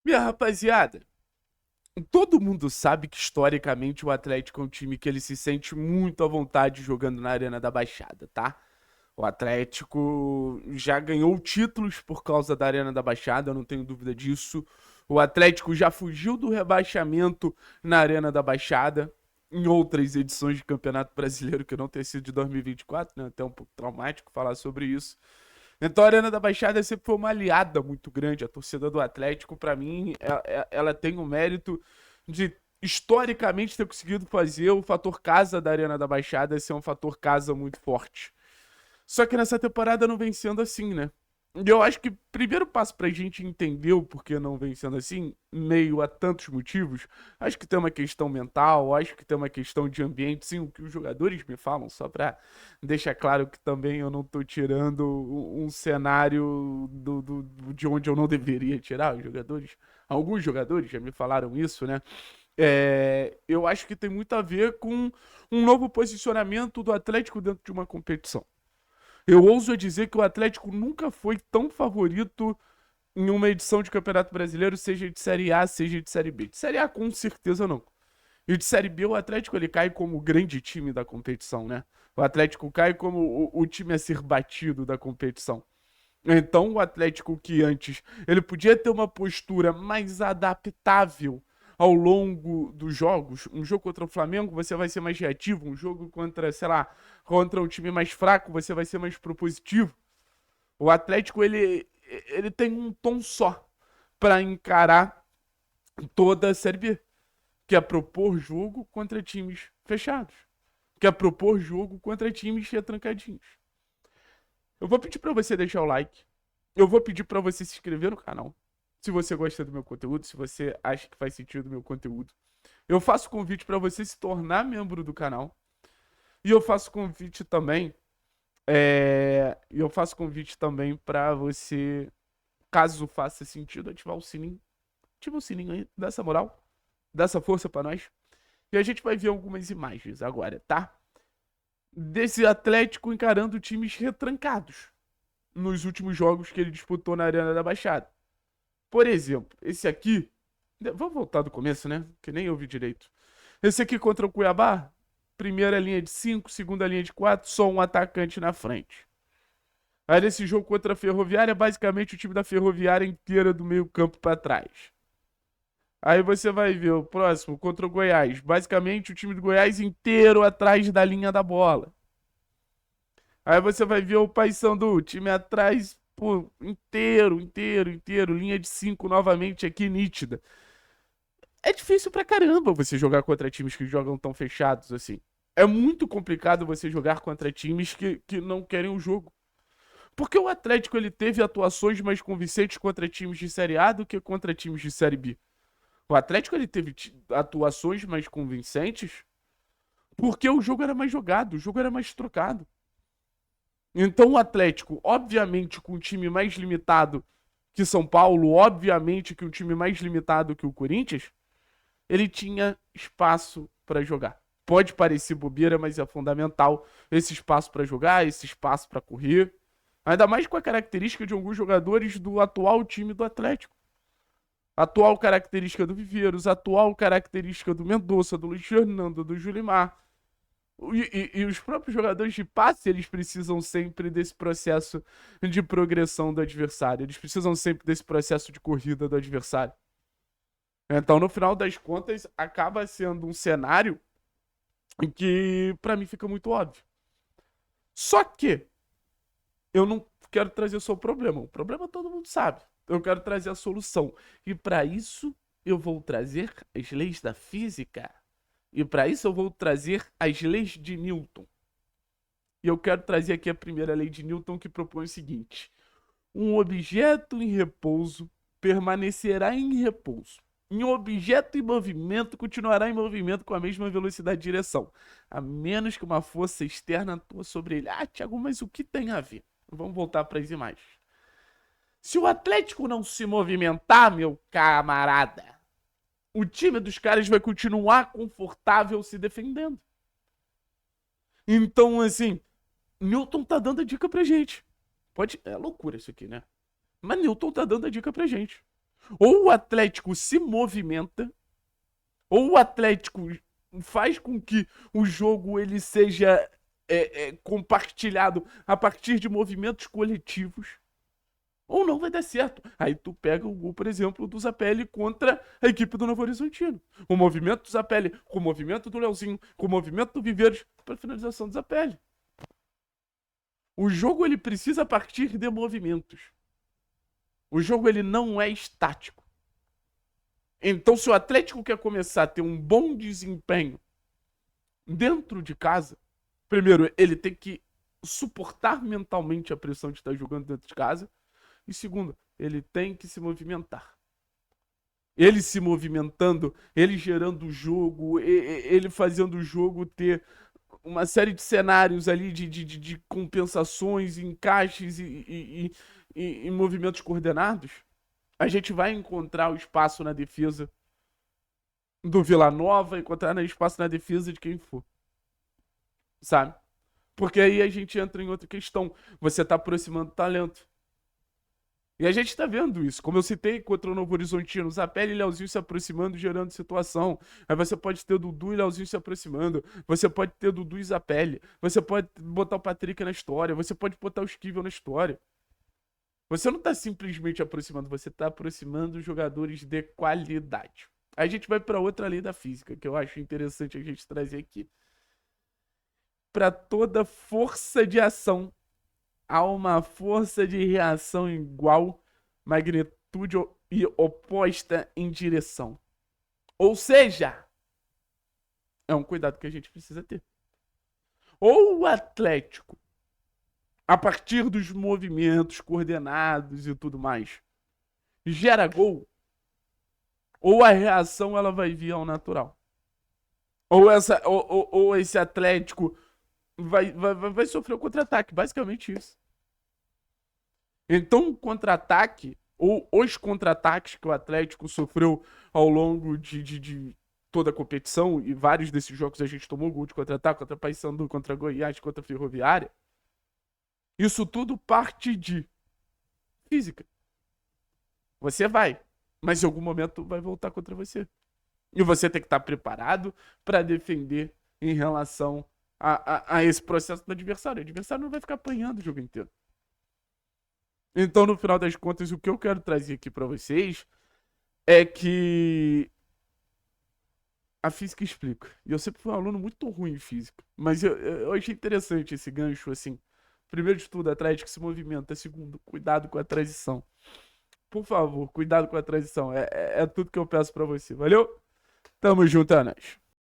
Minha rapaziada, todo mundo sabe que historicamente o Atlético é um time que ele se sente muito à vontade jogando na Arena da Baixada, tá? O Atlético já ganhou títulos por causa da Arena da Baixada, eu não tenho dúvida disso. O Atlético já fugiu do rebaixamento na Arena da Baixada em outras edições de Campeonato Brasileiro que não tenha sido de 2024, né? Até um pouco traumático falar sobre isso. Então a Arena da Baixada sempre foi uma aliada muito grande. A torcida do Atlético, pra mim, ela tem o mérito de historicamente ter conseguido fazer o fator casa da Arena da Baixada ser um fator casa muito forte. Só que nessa temporada não vem sendo assim, né? E eu acho que o primeiro passo pra gente entender o porquê não vem sendo assim, meio a tantos motivos, acho que tem uma questão mental, acho que tem uma questão de ambiente, sim, o que os jogadores me falam, só pra deixar claro que também eu não tô tirando um cenário de onde eu não deveria tirar os jogadores. Alguns jogadores já me falaram isso, né? Eu acho que tem muito a ver com um novo posicionamento do Atlético dentro de uma competição. Eu ouso dizer que o Atlético nunca foi tão favorito em uma edição de Campeonato Brasileiro, seja de Série A, seja de Série B. De Série A, com certeza não. E de Série B, o Atlético ele cai como o grande time da competição, né? O Atlético cai como o time a ser batido da competição. Então, o Atlético que antes ele podia ter uma postura mais adaptável ao longo dos jogos. Um jogo contra o Flamengo, você vai ser mais reativo. Um jogo contra, sei lá, contra um time mais fraco, você vai ser mais propositivo. O Atlético, ele tem um tom só para encarar toda a Série B, que é propor jogo contra times fechados, que é propor jogo contra times retrancadinhos. Eu vou pedir para você deixar o like. Eu vou pedir para você se inscrever no canal. Se você gosta do meu conteúdo, se você acha que faz sentido o meu conteúdo. Eu faço convite para você se tornar membro do canal. E eu faço convite também. Eu faço convite também para você, caso faça sentido, ativar o sininho. Ativa o sininho aí, dá essa moral, dá essa força para nós. E a gente vai ver algumas imagens agora, tá? Desse Atlético encarando times retrancados nos últimos jogos que ele disputou na Arena da Baixada. Por exemplo, esse aqui. Vamos voltar do começo, né? Que nem eu vi direito. Esse aqui contra o Cuiabá. Primeira linha de 5, segunda linha de 4, só um atacante na frente. Aí nesse jogo contra a Ferroviária, basicamente o time da Ferroviária inteira do meio-campo para trás. Aí você vai ver o próximo contra o Goiás. Basicamente o time do Goiás inteiro atrás da linha da bola. Aí você vai ver o Paysandu, time atrás, pô, inteiro, inteiro, inteiro, linha de 5 novamente aqui nítida. É difícil pra caramba você jogar contra times que jogam tão fechados assim. É muito complicado você jogar contra times que não querem o jogo. Porque o Atlético ele teve atuações mais convincentes contra times de Série A do que contra times de Série B. O Atlético ele teve atuações mais convincentes porque o jogo era mais jogado, o jogo era mais trocado. Então o Atlético, obviamente, com um time mais limitado que São Paulo, obviamente que um time mais limitado que o Corinthians, ele tinha espaço para jogar. Pode parecer bobeira, mas é fundamental esse espaço para jogar, esse espaço para correr. Ainda mais com a característica de alguns jogadores do atual time do Atlético. Atual característica do Viveiros, atual característica do Mendonça, do Luiz Fernando, do Julimar. E os próprios jogadores de passe, eles precisam sempre desse processo de progressão do adversário. Eles precisam sempre desse processo de corrida do adversário. Então, no final das contas, acaba sendo um cenário que, pra mim, fica muito óbvio. Só que eu não quero trazer só o problema. O problema todo mundo sabe. Eu quero trazer a solução. E para isso, eu vou trazer as leis da física. E para isso, eu vou trazer as leis de Newton. E eu quero trazer aqui a primeira lei de Newton que propõe o seguinte: um objeto em repouso permanecerá em repouso. Um objeto em movimento continuará em movimento com a mesma velocidade de direção, a menos que uma força externa atua sobre ele. Ah, Thiago, mas o que tem a ver? Vamos voltar para as imagens. Se o Atlético não se movimentar, meu camarada, o time dos caras vai continuar confortável se defendendo. Então, assim, Newton tá dando a dica pra gente. É loucura isso aqui, né? Mas Newton tá dando a dica pra gente. Ou o Atlético se movimenta, ou o Atlético faz com que o jogo ele seja compartilhado a partir de movimentos coletivos, ou não vai dar certo. Aí tu pega o gol, por exemplo, do Zapelli contra a equipe do Novo Horizontino. O movimento do Zapelli, com o movimento do Leozinho, com o movimento do Viveiros, para finalização do Zapelli. O jogo ele precisa partir de movimentos. O jogo ele não é estático. Então, se o Atlético quer começar a ter um bom desempenho dentro de casa, primeiro, ele tem que suportar mentalmente a pressão de estar jogando dentro de casa. E segundo, ele tem que se movimentar. Ele se movimentando, ele gerando o jogo, ele fazendo o jogo ter uma série de cenários ali de compensações, encaixes e movimentos coordenados. A gente vai encontrar o espaço na defesa do Vila Nova, encontrar espaço na defesa de quem for. Sabe? Porque aí a gente entra em outra questão. Você tá aproximando talento. E a gente tá vendo isso. Como eu citei contra o Novo Horizontino, Zapelli e Leozinho se aproximando, gerando situação. Aí você pode ter Dudu e Leozinho se aproximando. Você pode ter Dudu e Zapelli. Você pode botar o Patrick na história. Você pode botar o Esquivel na história. Você não tá simplesmente aproximando, você tá aproximando jogadores de qualidade. Aí a gente vai para outra lei da física, que eu acho interessante a gente trazer aqui. Para toda força de ação, há uma força de reação igual, magnitude e oposta em direção. Ou seja, é um cuidado que a gente precisa ter. Ou o Atlético, a partir dos movimentos coordenados e tudo mais, gera gol, ou a reação ela vai vir ao natural. Ou esse Atlético vai sofrer o contra-ataque, basicamente isso. Então, o contra-ataque, ou os contra-ataques que o Atlético sofreu ao longo de toda a competição, e vários desses jogos a gente tomou gol de contra-ataque, contra Paysandu, contra Goiás, contra Ferroviária, isso tudo parte de física. Você vai, mas em algum momento vai voltar contra você. E você tem que estar preparado para defender em relação a esse processo do adversário. O adversário não vai ficar apanhando o jogo inteiro. Então, no final das contas, o que eu quero trazer aqui para vocês é que a física explica. E eu sempre fui um aluno muito ruim em física. Mas eu achei interessante esse gancho, assim. Primeiro de tudo, Atlético se movimenta. Segundo, cuidado com a transição. Por favor, cuidado com a transição. É tudo que eu peço para você. Valeu? Tamo junto, Anas.